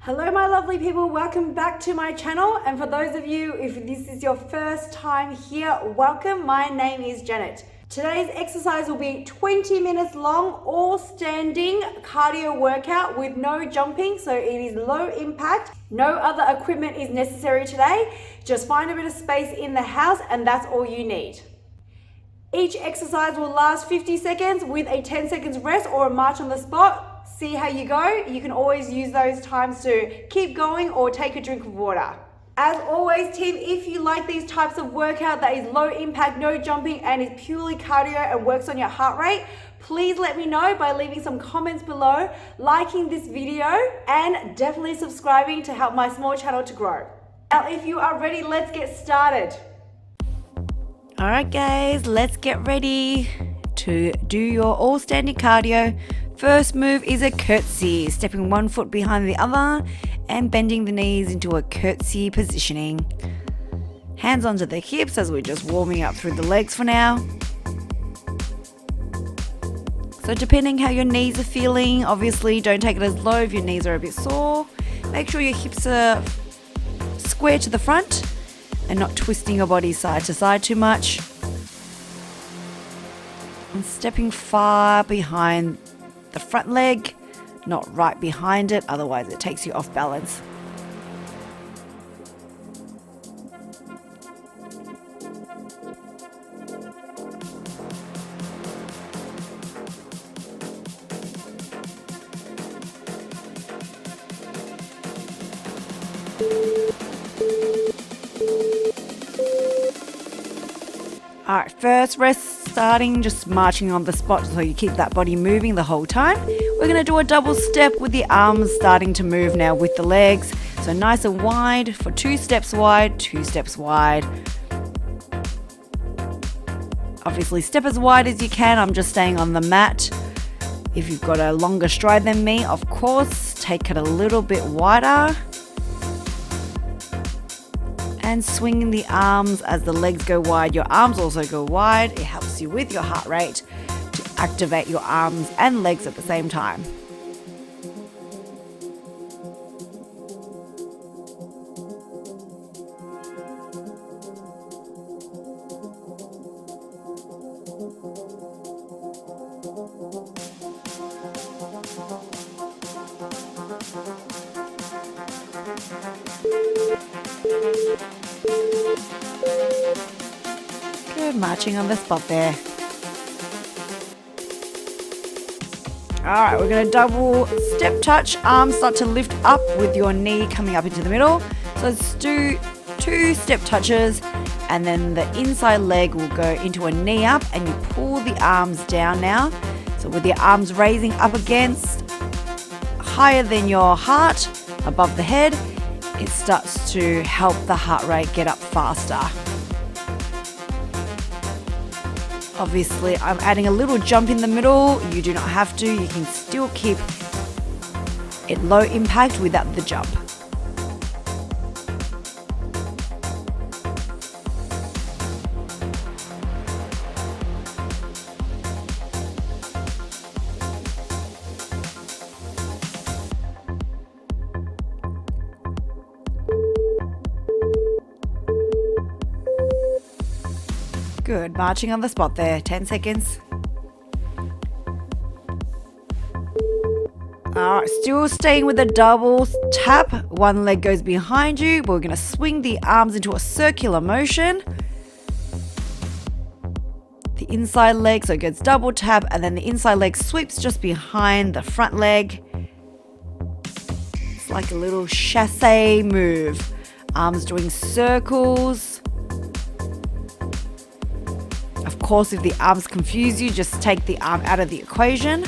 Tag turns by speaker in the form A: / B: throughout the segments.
A: Hello my lovely people, welcome back to my channel, and for those of you, if this is your first time here, welcome. My name is Janet. Today's exercise will be 20 minutes long, all standing cardio workout with no jumping, so it is low impact. No other equipment is necessary today. Just find a bit of space in the house and that's all you need. Each exercise will last 50 seconds with a 10 seconds rest or a march on the spot. See how you go. You can always use those times to keep going or take a drink of water. As always, team, if you like these types of workout that is low impact, no jumping, and is purely cardio and works on your heart rate, please let me know by leaving some comments below, liking this video, and definitely subscribing to help my small channel to grow. Now, if you are ready, let's get started.
B: All right, guys, let's get ready to do your all standing cardio. First move is a curtsy, stepping one foot behind the other and bending the knees into a curtsy positioning. Hands onto the hips as we're just warming up through the legs for now. So depending how your knees are feeling, obviously don't take it as low if your knees are a bit sore. Make sure your hips are square to the front and not twisting your body side to side too much. And stepping far behind the front leg, not right behind it, otherwise it takes you off balance. Alright, first rest starting, just marching on the spot so you keep that body moving the whole time. We're going to do a double step with the arms starting to move now with the legs. So nice and wide for 2 steps wide, 2 steps wide. Obviously step as wide as you can, I'm just staying on the mat. If you've got a longer stride than me, of course, take it a little bit wider. And swinging the arms as the legs go wide. Your arms also go wide. It helps you with your heart rate to activate your arms and legs at the same time. Good, marching on the spot there. Alright, we're going to double step touch. Arms start to lift up with your knee coming up into the middle. So let's do 2 step touches, and then the inside leg will go into a knee up and you pull the arms down now. So with your arms raising up against, higher than your heart, above the head, it starts to help the heart rate get up faster. Obviously, I'm adding a little jump in the middle. You do not have to. You can still keep it low impact without the jump. Good, marching on the spot there, 10 seconds. Alright, still staying with a double tap. One leg goes behind you, but we're going to swing the arms into a circular motion. The inside leg, so it goes double tap, and then the inside leg sweeps just behind the front leg. It's like a little chassé move. Arms doing circles. Of course, if the arms confuse you, just take the arm out of the equation.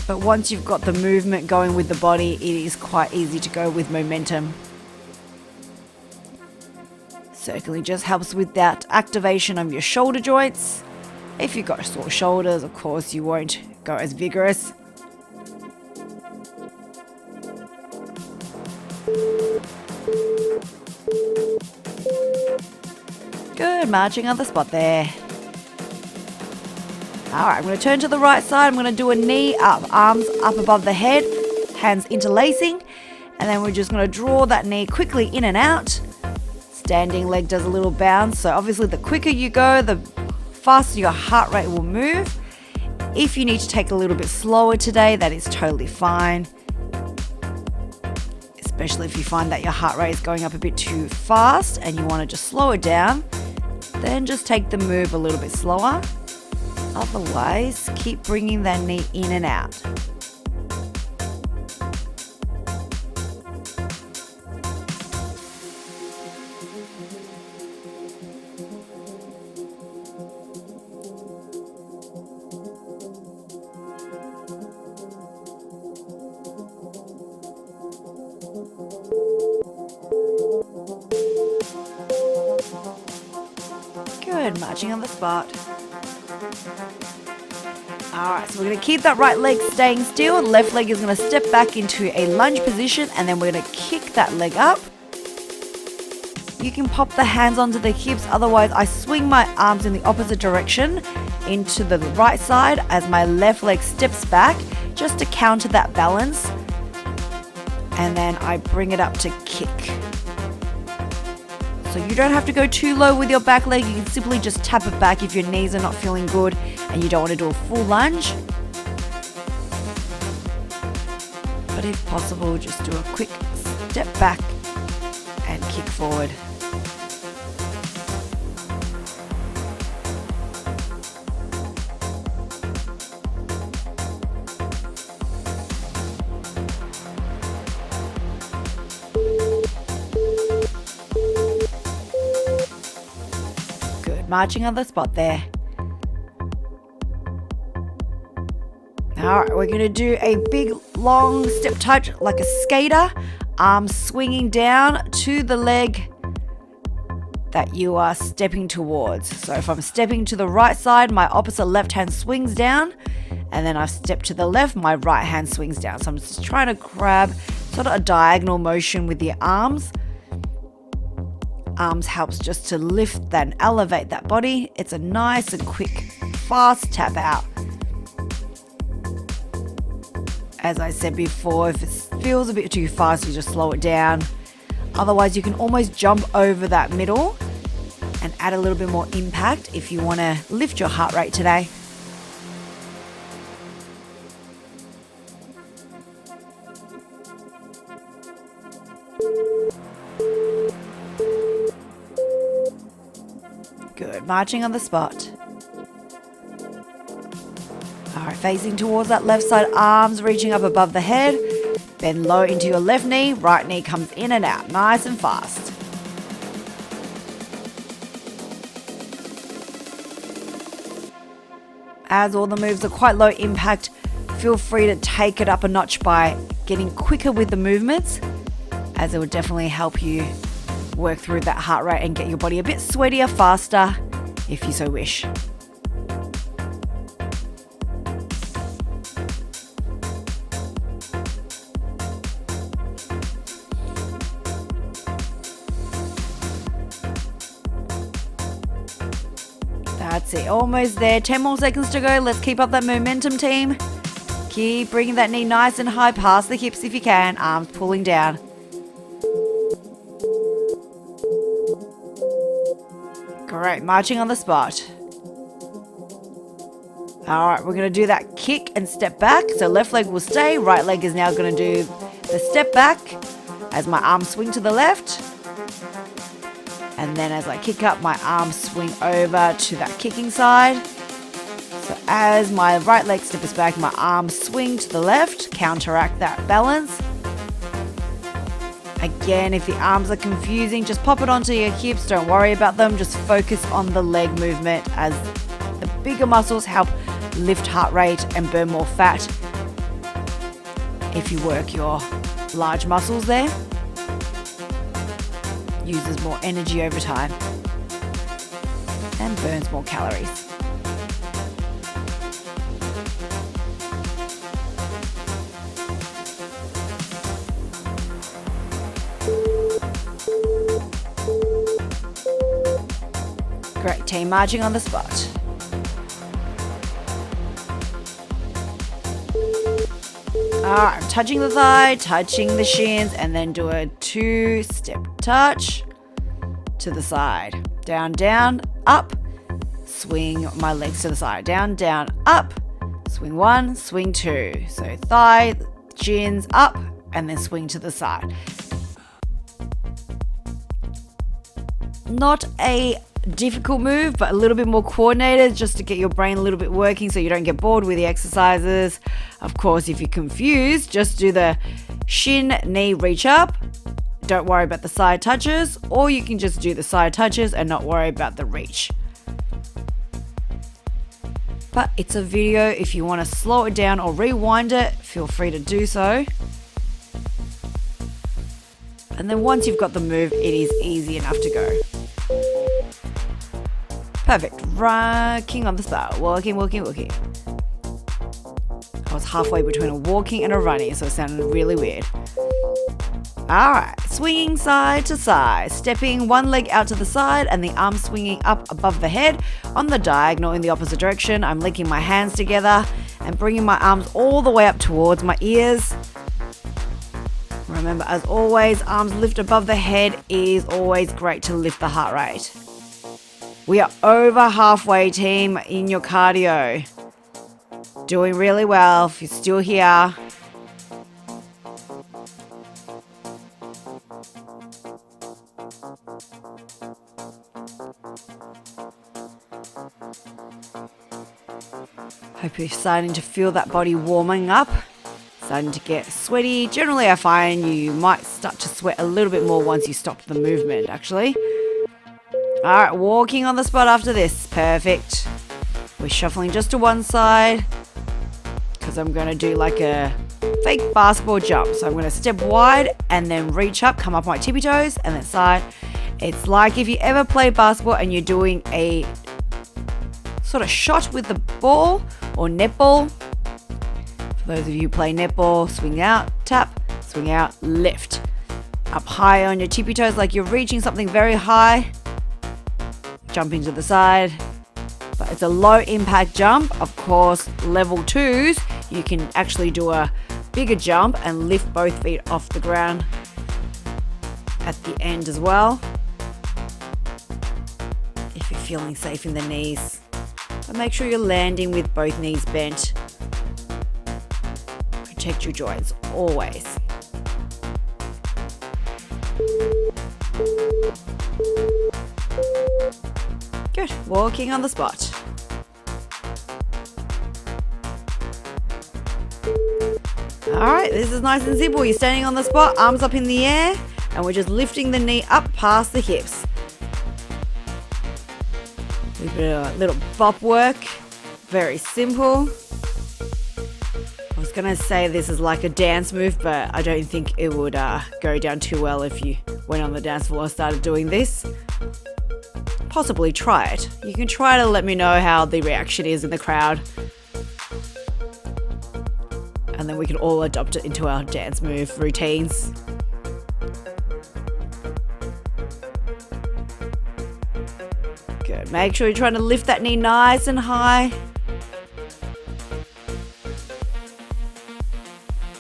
B: But once you've got the movement going with the body, it is quite easy to go with momentum. Circling just helps with that activation of your shoulder joints. If you've got sore shoulders, of course, you won't go as vigorous. Good, marching on the spot there. Alright, I'm going to turn to the right side. I'm going to do a knee up, arms up above the head. hands interlacing, and then we're just going to draw that knee quickly in and out. Standing leg does a little bounce, so obviously the quicker you go, the faster your heart rate will move. If you need to take a little bit slower today, that is totally fine. Especially if you find that your heart rate is going up a bit too fast and you want to just slow it down, then just take the move a little bit slower. Otherwise, keep bringing that knee in and out. Good, marching on the spot. Alright, so we're going to keep that right leg staying still. Left leg is going to step back into a lunge position, and then we're going to kick that leg up. You can pop the hands onto the hips, otherwise I swing my arms in the opposite direction into the right side as my left leg steps back just to counter that balance. And then I bring it up to kick. So you don't have to go too low with your back leg. You can simply just tap it back if your knees are not feeling good and you don't want to do a full lunge. But if possible, just do a quick step back and kick forward. Marching on the spot there. Alright, we're going to do a big long step touch like a skater, arms swinging down to the leg that you are stepping towards. So if I'm stepping to the right side, my opposite left hand swings down, and then I step to the left, my right hand swings down. So I'm just trying to grab sort of a diagonal motion with the arms. Arms helps just to lift and elevate that body. It's a nice and quick, fast tap out. As I said before, if it feels a bit too fast, you just slow it down. Otherwise, you can almost jump over that middle and add a little bit more impact if you want to lift your heart rate today. Good, marching on the spot. Alright, facing towards that left side, arms reaching up above the head. Bend low into your left knee, right knee comes in and out, nice and fast. As all the moves are quite low impact, feel free to take it up a notch by getting quicker with the movements, as it will definitely help you work through that heart rate and get your body a bit sweatier faster if you so wish. That's it, almost there. 10 more seconds to go. Let's keep up that momentum, team. Keep bringing that knee nice and high past the hips if you can. Arms pulling down. Great, marching on the spot. Alright, we're going to do that kick and step back. So left leg will stay, right leg is now going to do the step back as my arms swing to the left. And then as I kick up, my arms swing over to that kicking side. So as my right leg steps back, my arms swing to the left, counteract that balance. Again, if the arms are confusing, just pop it onto your hips. Don't worry about them. Just focus on the leg movement, as the bigger muscles help lift heart rate and burn more fat. If you work your large muscles there, uses more energy over time and burns more calories. Great, team, marching on the spot. Alright, I'm touching the thigh, touching the shins, and then do a 2-step touch to the side. Down, down, up, swing my legs to the side. Down, down, up, swing 1, swing 2. So thigh, shins, up, and then swing to the side. Not a difficult move, but a little bit more coordinated just to get your brain a little bit working so you don't get bored with the exercises. Of course, if you're confused, just do the shin, knee, reach up. Don't worry about the side touches, or you can just do the side touches and not worry about the reach. But it's a video. If you want to slow it down or rewind it, feel free to do so. And then once you've got the move, it is easy enough to go. Perfect. Rocking on the spot. Walking, walking, walking. I was halfway between a walking and a running, so it sounded really weird. Alright, swinging side to side, stepping one leg out to the side and the arm swinging up above the head on the diagonal in the opposite direction. I'm linking my hands together and bringing my arms all the way up towards my ears. Remember, as always, arms lift above the head is always great to lift the heart rate. We are over halfway, team, in your cardio. Doing really well if you're still here. Hope you're starting to feel that body warming up, starting to get sweaty. Generally, I find you might start to sweat a little bit more once you stop the movement, actually. Alright, walking on the spot after this. Perfect. We're shuffling just to one side because I'm going to do like a fake basketball jump. So I'm going to step wide and then reach up, come up my tippy toes and then side. It's like if you ever play basketball and you're doing a sort of shot with the ball or netball. For those of you who play netball, swing out, tap, swing out, lift. Up high on your tippy toes like you're reaching something very high. Jumping to the side, but it's a low impact jump. Of course, level 2s, you can actually do a bigger jump and lift both feet off the ground at the end as well. If you're feeling safe in the knees, but make sure you're landing with both knees bent. Protect your joints always. Good. Walking on the spot. Alright, this is nice and simple. You're standing on the spot, arms up in the air, and we're just lifting the knee up past the hips. A little bop work. Very simple. I was going to say this is like a dance move, but I don't think it would go down too well if you went on the dance floor and started doing this. Possibly try it. You can try to let me know how the reaction is in the crowd. And then we can all adopt it into our dance move routines. Good. Make sure you're trying to lift that knee nice and high.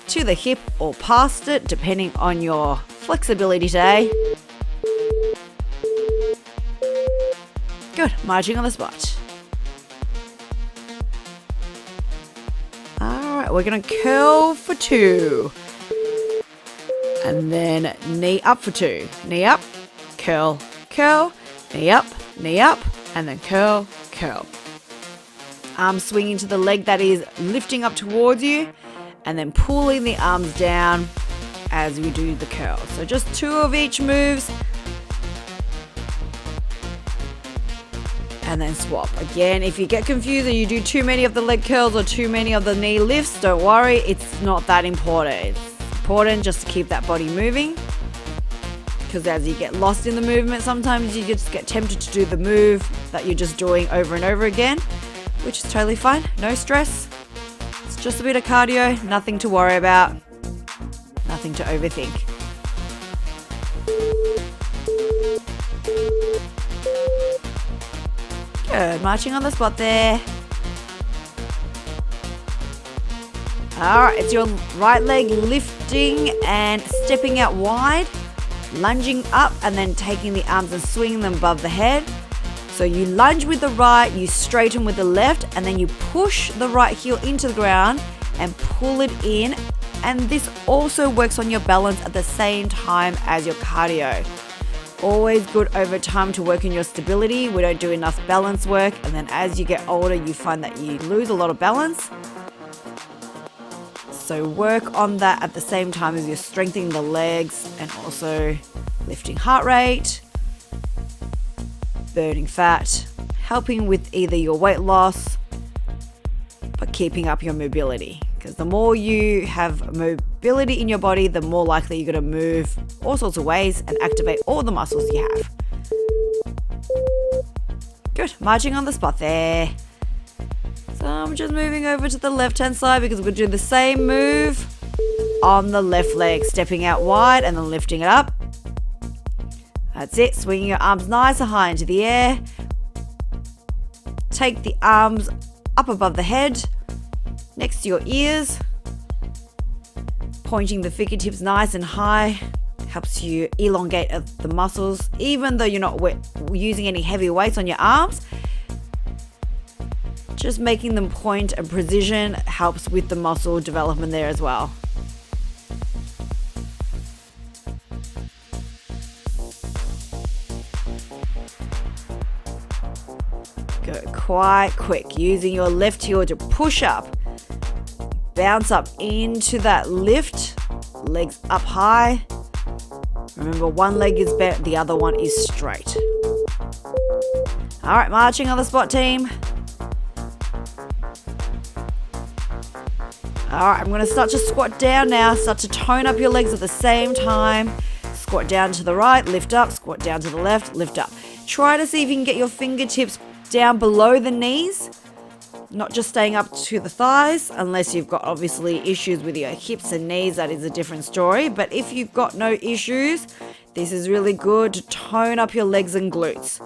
B: To the hip or past it, depending on your flexibility today. Good, marching on the spot. Alright, we're going to curl for 2. And then knee up for 2. Knee up, curl, curl, knee up, and then curl, curl. Arms swinging to the leg that is lifting up towards you, and then pulling the arms down as we do the curl. So just 2 of each moves. And then swap. Again, if you get confused and you do too many of the leg curls or too many of the knee lifts, don't worry, it's not that important. It's important just to keep that body moving, because as you get lost in the movement, sometimes you just get tempted to do the move that you're just doing over and over again, which is totally fine. No stress. It's just a bit of cardio, nothing to worry about, nothing to overthink. Good, marching on the spot there. Alright, it's your right leg lifting and stepping out wide, lunging up and then taking the arms and swinging them above the head. So you lunge with the right, you straighten with the left, and then you push the right heel into the ground and pull it in. And this also works on your balance at the same time as your cardio. Always good over time to work on your stability. We don't do enough balance work, and then as you get older, you find that you lose a lot of balance. So work on that at the same time as you're strengthening the legs and also lifting heart rate, burning fat, helping with either your weight loss, but keeping up your mobility. Because the more you have mobility in your body, the more likely you're going to move all sorts of ways and activate all the muscles you have. Good, marching on the spot there. So I'm just moving over to the left-hand side because we're going to do the same move on the left leg, stepping out wide and then lifting it up. That's it, swinging your arms nice and high into the air. Take the arms up above the head, next to your ears. Pointing the fingertips nice and high helps you elongate the muscles, even though you're not using any heavy weights on your arms. Just making them point and precision helps with the muscle development there as well. Go quite quick, using your left heel to push up. Bounce up into that lift, legs up high. Remember, one leg is bent, the other one is straight. All right, marching on the spot, team. All right, I'm going to start to squat down now. Start to tone up your legs at the same time. Squat down to the right, lift up, squat down to the left, lift up. Try to see if you can get your fingertips down below the knees, not just staying up to the thighs, unless you've got obviously issues with your hips and knees. That is a different story. But if you've got no issues, this is really good to tone up your legs and glutes.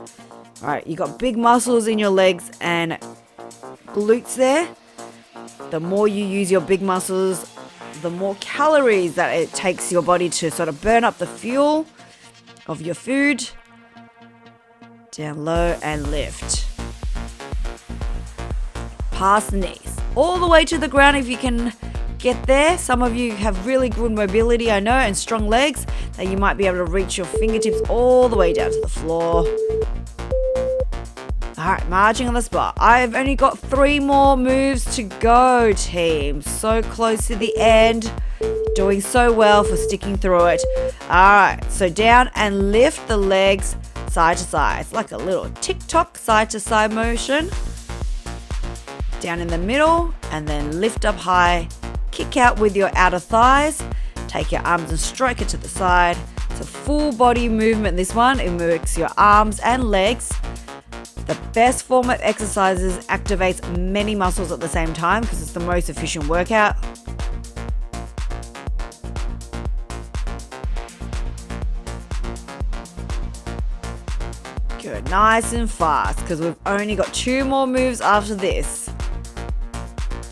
B: All right, you got big muscles in your legs and glutes there. The more you use your big muscles, the more calories that it takes your body to sort of burn up the fuel of your food. Down low and lift. Past the knees. All the way to the ground if you can get there. Some of you have really good mobility, I know, and strong legs that you might be able to reach your fingertips all the way down to the floor. Alright, marching on the spot. I've only got 3 more moves to go, team. So close to the end. Doing so well for sticking through it. Alright, so down and lift the legs side to side. It's like a little tick-tock side to side motion. Down in the middle and then lift up high. Kick out with your outer thighs. Take your arms and stroke it to the side. It's a full body movement, this one. It works your arms and legs. The best form of exercises activates many muscles at the same time because it's the most efficient workout. Good, nice and fast because we've only got 2 more moves after this.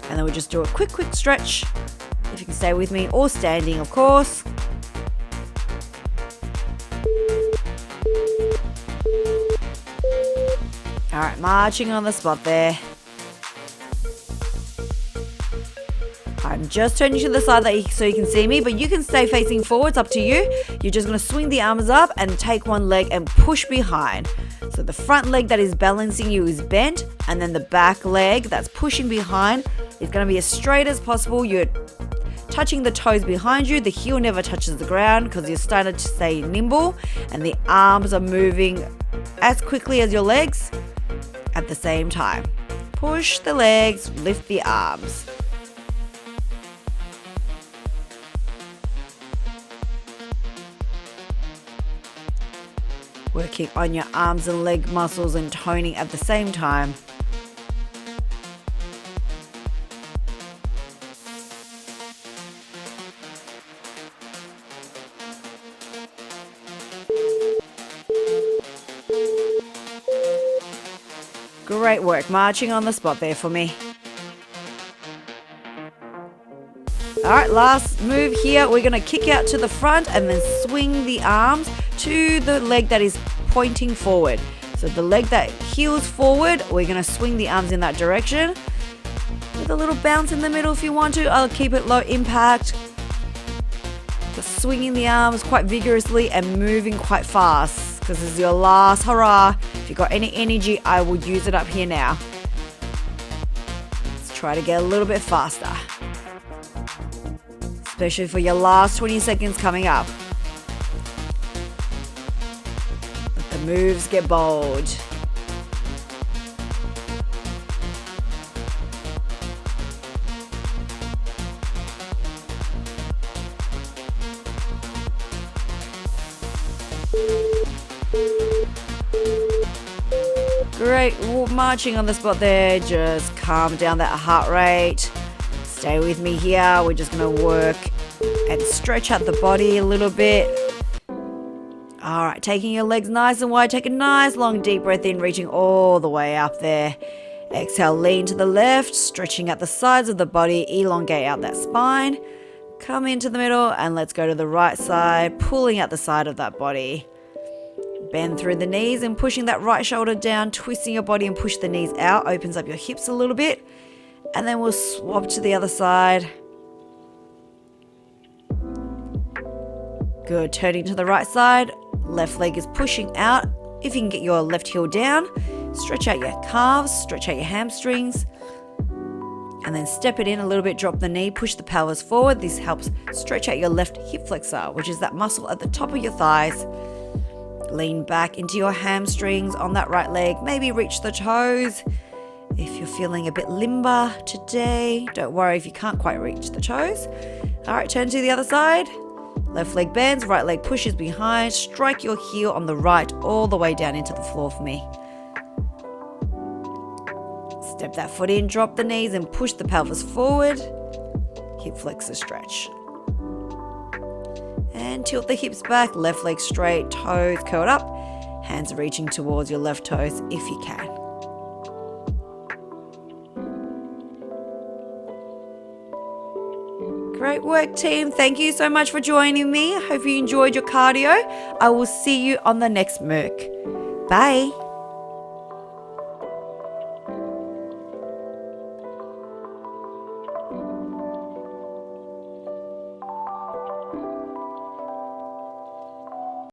B: And then we'll just do a quick stretch, if you can stay with me, or standing, of course. All right, marching on the spot there. I'm just turning to the side so you can see me, but you can stay facing forward. It's up to you. You're just going to swing the arms up and take one leg and push behind. So the front leg that is balancing you is bent, and then the back leg that's pushing behind is going to be as straight as possible. You're touching the toes behind you. The heel never touches the ground because you're starting to stay nimble, and the arms are moving as quickly as your legs at the same time. Push the legs, lift the arms. Working on your arms and leg muscles and toning at the same time. Great work, marching on the spot there for me. All right, last move here. We're going to kick out to the front and then swing the arms to the leg that is pointing forward. So the leg that heels forward, we're going to swing the arms in that direction. With a little bounce in the middle if you want to. I'll keep it low impact. Just swinging the arms quite vigorously and moving quite fast because this is your last hurrah. If you've got any energy, I will use it up here now. Let's try to get a little bit faster. Especially for your last 20 seconds coming up. Let the moves get bold. Great, marching on the spot there. Just calm down that heart rate. Stay with me here. We're just going to work and stretch out the body a little bit. All right, taking your legs nice and wide. Take a nice long deep breath in, reaching all the way up there. Exhale, lean to the left, stretching out the sides of the body. Elongate out that spine. Come into the middle and let's go to the right side, pulling out the side of that body. Bend through the knees and pushing that right shoulder down, twisting your body and push the knees out. Opens up your hips a little bit. And then we'll swap to the other side. Good, turning to the right side. Left leg is pushing out. If you can get your left heel down, stretch out your calves, stretch out your hamstrings. And then step it in a little bit, drop the knee, push the pelvis forward. This helps stretch out your left hip flexor, which is that muscle at the top of your thighs. Lean back into your hamstrings on that right leg. Maybe reach the toes. If you're feeling a bit limber today, don't worry if you can't quite reach the toes. All right, turn to the other side. Left leg bends, right leg pushes behind. Strike your heel on the right all the way down into the floor for me. Step that foot in, drop the knees and push the pelvis forward. Hip flexor stretch. And tilt the hips back, left leg straight, toes curled up. Hands reaching towards your left toes if you can. Great work, team. Thank you so much for joining me. Hope you enjoyed your cardio. I will see you on the next MOOC. Bye.